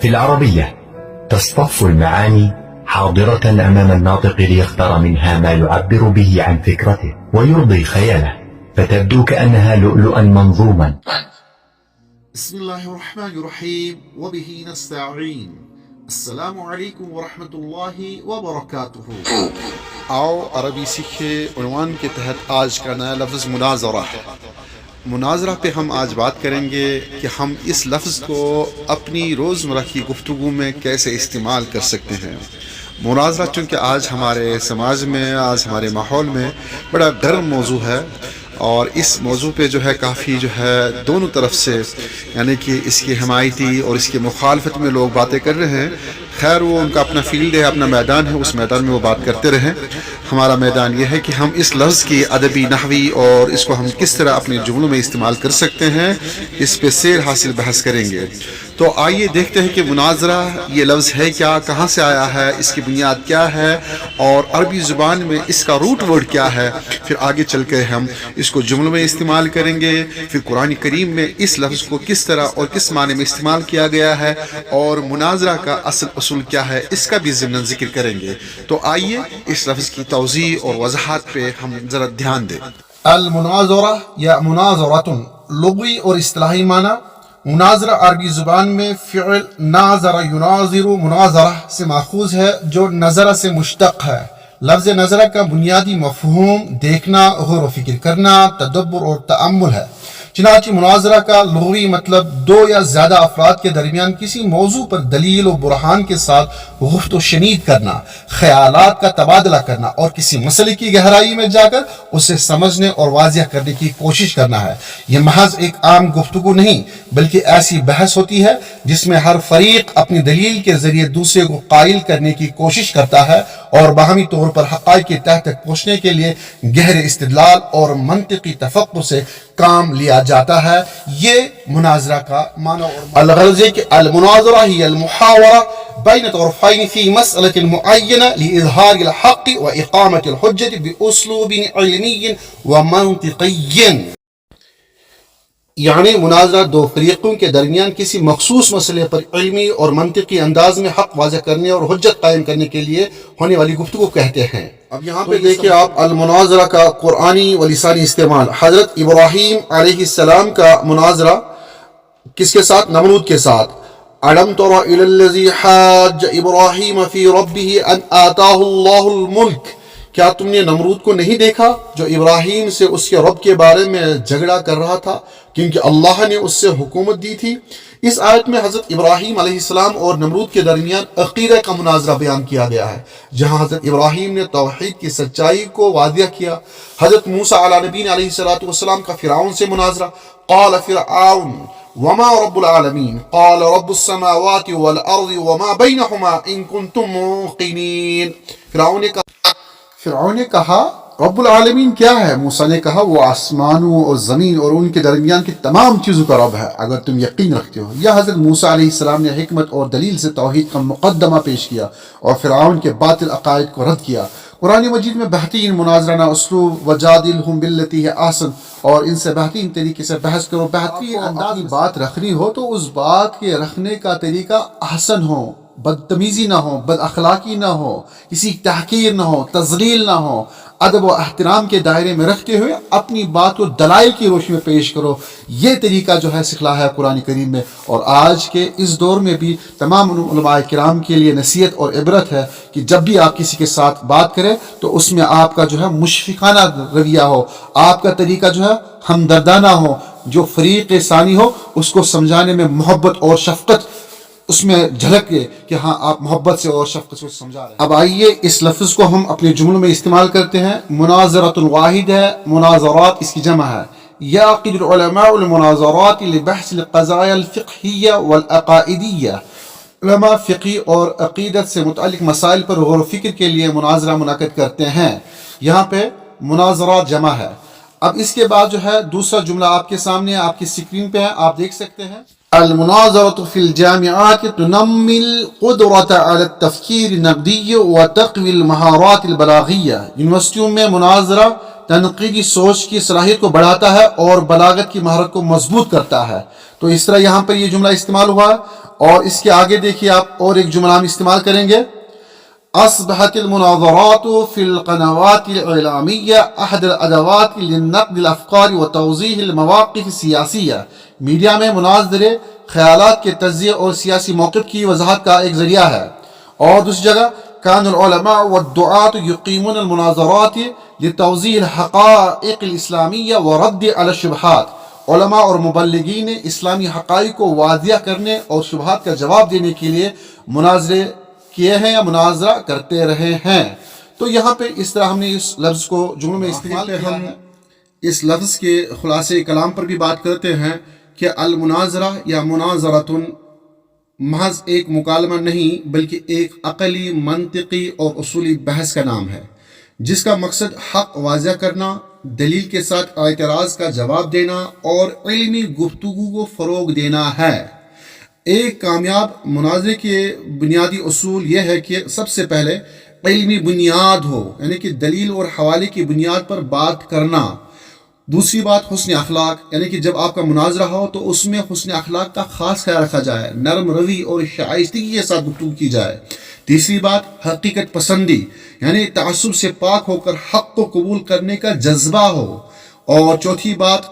في العربية تصطف المعاني حاضرة أمام الناطق ليختار منها ما يعبر به عن فكرته ويرضي خياله، فتبدو كأنها لؤلؤا منظوما. بسم الله الرحمن الرحیم وبه نستعین. السلام علیکم ورحمۃ اللہ وبرکاتہ. آؤ عربی سیکھے عنوان کے تحت آج کا نیا لفظ مناظرہ ہے. مناظرہ پہ ہم آج بات کریں گے کہ ہم اس لفظ کو اپنی روزمرہ کی گفتگو میں کیسے استعمال کر سکتے ہیں. مناظرہ چونکہ آج ہمارے سماج میں، آج ہمارے ماحول میں بڑا گرم موضوع ہے، اور اس موضوع پہ جو ہے کافی دونوں طرف سے، یعنی کہ اس کی حمایتی اور اس کی مخالفت میں لوگ باتیں کر رہے ہیں. خیر، وہ ان کا اپنا فیلڈ ہے، اپنا میدان ہے، اس میدان میں وہ بات کرتے رہیں. ہمارا میدان یہ ہے کہ ہم اس لفظ کی ادبی، نحوی اور اس کو ہم کس طرح اپنے جملوں میں استعمال کر سکتے ہیں، اس پہ سیر حاصل بحث کریں گے. تو آئیے دیکھتے ہیں کہ مناظرہ یہ لفظ ہے کیا، کہاں سے آیا ہے، اس کی بنیاد کیا ہے، اور عربی زبان میں اس کا روٹ ورڈ کیا ہے. پھر آگے چل کے ہم اس کو جملوں میں استعمال کریں گے. پھر قرآن کریم میں اس لفظ کو کس طرح اور کس معنی میں استعمال کیا گیا ہے، اور مناظرہ کا اصول کیا ہے، اس کا بھی ضمن ذکر کریں گے. تو آئیے اس لفظ کی توضیح اور وضاحت پہ ہم ذرا دھیان دیں. المناظرہ یا مناظرۃ لغوی اور اصطلاحی معنی. مناظرہ عربی زبان میں فعل ناظر یناظر مناظرہ سے ماخوذ ہے، جو نظرہ سے مشتق ہے. لفظ نظرہ کا بنیادی مفہوم دیکھنا، غور و فکر کرنا، تدبر اور تأمل ہے. چنانچہ مناظرہ کا لغوی مطلب دو یا زیادہ افراد کے درمیان کسی موضوع پر دلیل و برہان کے ساتھ گفت و شنید کرنا، خیالات کا تبادلہ کرنا، اور کسی مسئلے کی گہرائی میں جا کر اسے سمجھنے اور واضح کرنے کی کوشش کرنا ہے. یہ محض ایک عام گفتگو نہیں، بلکہ ایسی بحث ہوتی ہے جس میں ہر فریق اپنی دلیل کے ذریعے دوسرے کو قائل کرنے کی کوشش کرتا ہے، اور باہمی طور پر حقائق کی تہ تک پہنچنے کے لیے گہرے استدلال اور منطقی تفکر سے کام لیا جاتا ہے. یہ مناظرہ کا معنی اور الغرض ہے کہ المناظرہ ہی المحاورہ بین طرفین فی مسئلہ معینہ لإظہار الحق و اقامت الحجت باسلوب علمی و منطقی. یعنی مناظرہ دو فریقوں کے درمیان کسی مخصوص مسئلے پر علمی اور منطقی انداز میں حق واضح کرنے اور حجت قائم کرنے کے لیے ہونے والی گفتگو کہتے ہیں. اب یہاں پہ دیکھیں آپ المناظرہ کا قرآنی و لسانی استعمال. حضرت ابراہیم علیہ السلام کا مناظرہ کس کے ساتھ؟ نمرود کے ساتھ. أَلَمْ تَرَ إِلَى الَّذِي حَاجَّ إِبْرَاهِيمَ فِي رَبِّهِ أَنْ آتَاهُ اللَّهُ الْمُلْكَ. کیا تم نے نمرود کو نہیں دیکھا جو ابراہیم سے اس کے رب کے بارے میں جھگڑا کر رہا تھا، کیونکہ اللہ نے اس سے حکومت دی تھی. اس آیت میں حضرت ابراہیم علیہ السلام اور نمرود کے درمیان عقیدہ کا مناظرہ بیان کیا گیا ہے، جہاں حضرت ابراہیم نے توحید کی سچائی کو واضح کیا. حضرت موسیٰ علیہ نبی علیہ السلام کا فرعون سے مناظرہ. قال فرعون وما رب العالمین قال رب السماوات والارض وما بینہما ان کنتم موقنین. فرعون نے کہا رب العالمین کیا ہے؟ موسیٰ نے کہا وہ آسمانوں اور زمین اور ان کے درمیان کی تمام چیزوں کا رب ہے اگر تم یقین رکھتے ہو. یا حضرت موسیٰ علیہ السلام نے حکمت اور دلیل سے توحید کا مقدمہ پیش کیا اور فرعون کے باطل عقائد کو رد کیا. قرآن مجید میں بہترین مناظرانہ اسلوب وجادلہم باللتی ہے آسن، اور ان سے بہترین طریقے سے بحث کرو. بہترین انداز میں بات رکھنی ہو تو اس بات کے رکھنے کا طریقہ احسن ہو، بدتمیزی نہ ہو، بد اخلاقی نہ ہو، کسی تحقیر نہ ہو، تذلیل نہ ہو. ادب و احترام کے دائرے میں رکھتے ہوئے اپنی بات کو دلائل کی روشنی میں پیش کرو. یہ طریقہ سکھلا ہے قرآن کریم میں، اور آج کے اس دور میں بھی تمام علماء کرام کے لیے نصیحت اور عبرت ہے کہ جب بھی آپ کسی کے ساتھ بات کریں تو اس میں آپ کا مشفقانہ رویہ ہو، آپ کا طریقہ ہمدردانہ ہو. جو فریق ثانی ہو اس کو سمجھانے میں محبت اور شفقت اس میں جھلک گئے کہ ہاں آپ محبت سے اور شفقت سے سمجھا رہے ہیں. اب آئیے اس لفظ کو ہم اپنے جملوں میں استعمال کرتے ہیں. مناظرۃ واحد ہے، مناظرات اس کی جمع ہے. یعقد العلماء المناظرات لبحث القضایا الفقہیہ والعقائدیہ. علماء فقی اور عقیدت سے متعلق مسائل پر غور و فکر کے لیے مناظرہ منعقد کرتے ہیں. یہاں پہ مناظرات جمع ہے. اب اس کے بعد دوسرا جملہ آپ کے سامنے آپ کی اسکرین پہ ہے، آپ دیکھ سکتے ہیں. المناظرة في الجامعات تنمي القدرة على التفكير النقدي وتقوي المهارات البلاغية. یونیورسٹیوں میں مناظرہ تنقیدی سوچ کی صلاحیت کو بڑھاتا ہے اور بلاغت کی مہارت کو مضبوط کرتا ہے. تو اس طرح یہاں پر یہ جملہ استعمال ہوا. اور اس کے آگے دیکھیے آپ اور ایک جملہ ہم استعمال کریں گے، اصبحت المناظرات في القنوات الإعلامية احد الادوات للنقد الافكار وتوضيح المواقف السياسية. میڈیا میں مناظرے خیالات کے تجزیے اور سیاسی موقف کی وضاحت کا ایک ذریعہ ہے. اور دوسری جگہ كان العلماء والدعاة يقيمون المناظرات لتوضيح الحقائق الاسلامیہ ورد على الشبہات. علماء اور مبلغین نے اسلامی حقائق کو واضح کرنے اور شبہات کا جواب دینے کے لیے مناظرے کیے ہیں یا مناظرہ کرتے رہے ہیں. تو یہاں پہ اس طرح ہم نے اس لفظ کو جملوں میں استعمال کیا. ہم اس لفظ کے خلاصے کلام پر بھی بات کرتے ہیں کہ المناظرہ یا مناظرۃ محض ایک مکالمہ نہیں بلکہ ایک عقلی، منطقی اور اصولی بحث کا نام ہے، جس کا مقصد حق واضح کرنا، دلیل کے ساتھ اعتراض کا جواب دینا اور علمی گفتگو کو فروغ دینا ہے. ایک کامیاب مناظرے کے بنیادی اصول یہ ہے کہ سب سے پہلے علمی بنیاد ہو، یعنی کہ دلیل اور حوالے کی بنیاد پر بات کرنا. دوسری بات حسن اخلاق، یعنی کہ جب آپ کا مناظرہ ہو تو اس میں حسن اخلاق کا خاص خیال رکھا جائے، نرم روی اور شائستگی کے ساتھ گفتگو کی جائے. تیسری بات حقیقت پسندی، یعنی تعصب سے پاک ہو کر حق کو قبول کرنے کا جذبہ ہو. اور چوتھی بات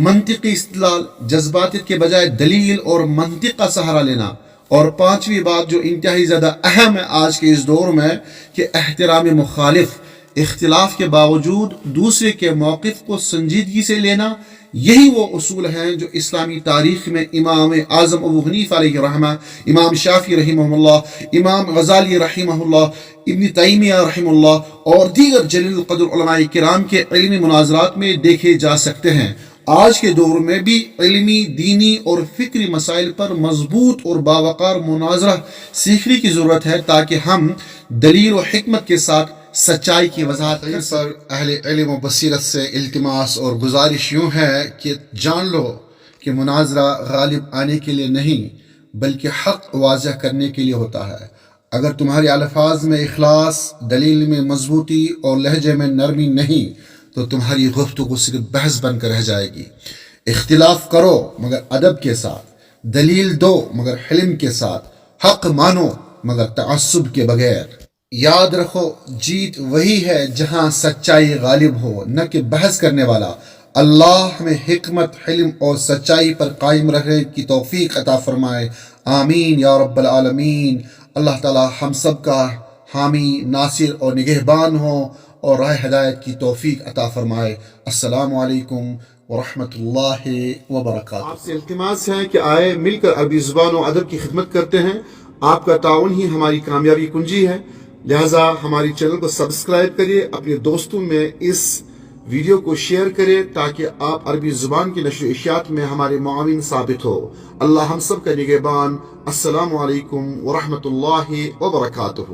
منطقی استدلال، جذباتیت کے بجائے دلیل اور منطق کا سہارا لینا. اور پانچویں بات جو انتہائی زیادہ اہم ہے آج کے اس دور میں، کہ احترام مخالف، اختلاف کے باوجود دوسرے کے موقف کو سنجیدگی سے لینا. یہی وہ اصول ہیں جو اسلامی تاریخ میں امام اعظم ابو حنیفہ علیہ رحمہ، امام شافعی رحمہ اللہ، امام غزالی رحمہ اللہ، ابن تیمیہ رحمہ اللہ اور دیگر جلیل القدر علماء کرام کے علمی مناظرات میں دیکھے جا سکتے ہیں. آج کے دور میں بھی علمی، دینی اور فکری مسائل پر مضبوط اور باوقار مناظرہ سیکھنے کی ضرورت ہے، تاکہ ہم دلیل و حکمت کے ساتھ سچائی کی وضاحت کر سکیں. اہل علم و بصیرت سے التماس اور گزارش یوں ہے کہ جان لو کہ مناظرہ غالب آنے کے لیے نہیں بلکہ حق واضح کرنے کے لیے ہوتا ہے. اگر تمہارے الفاظ میں اخلاص، دلیل میں مضبوطی اور لہجے میں نرمی نہیں تو تمہاری گفتگو صرف بحث بن کر رہ جائے گی. اختلاف کرو مگر ادب کے ساتھ، دلیل دو مگر حلم کے ساتھ، حق مانو مگر تعصب کے بغیر. یاد رکھو جیت وہی ہے جہاں سچائی غالب ہو، نہ کہ بحث کرنے والا. اللہ ہمیں حکمت، حلم اور سچائی پر قائم رہنے کی توفیق عطا فرمائے. آمین یا رب العالمین. اللہ تعالی ہم سب کا حامی، ناصر اور نگہبان ہو اور راہ ہدایت کی توفیق عطا فرمائے. السلام علیکم ورحمۃ اللہ وبرکاتہ. آپ سے التماس ہے کہ آئے مل کر عربی زبان و ادب کی خدمت کرتے ہیں. آپ کا تعاون ہی ہماری کامیابی کنجی ہے. لہٰذا ہماری چینل کو سبسکرائب کریے، اپنے دوستوں میں اس ویڈیو کو شیئر کریں تاکہ آپ عربی زبان کی نشر و اشاعت میں ہمارے معاون ثابت ہو. اللہ ہم سب کا نگہبان. السلام علیکم ورحمۃ اللہ وبرکاتہ.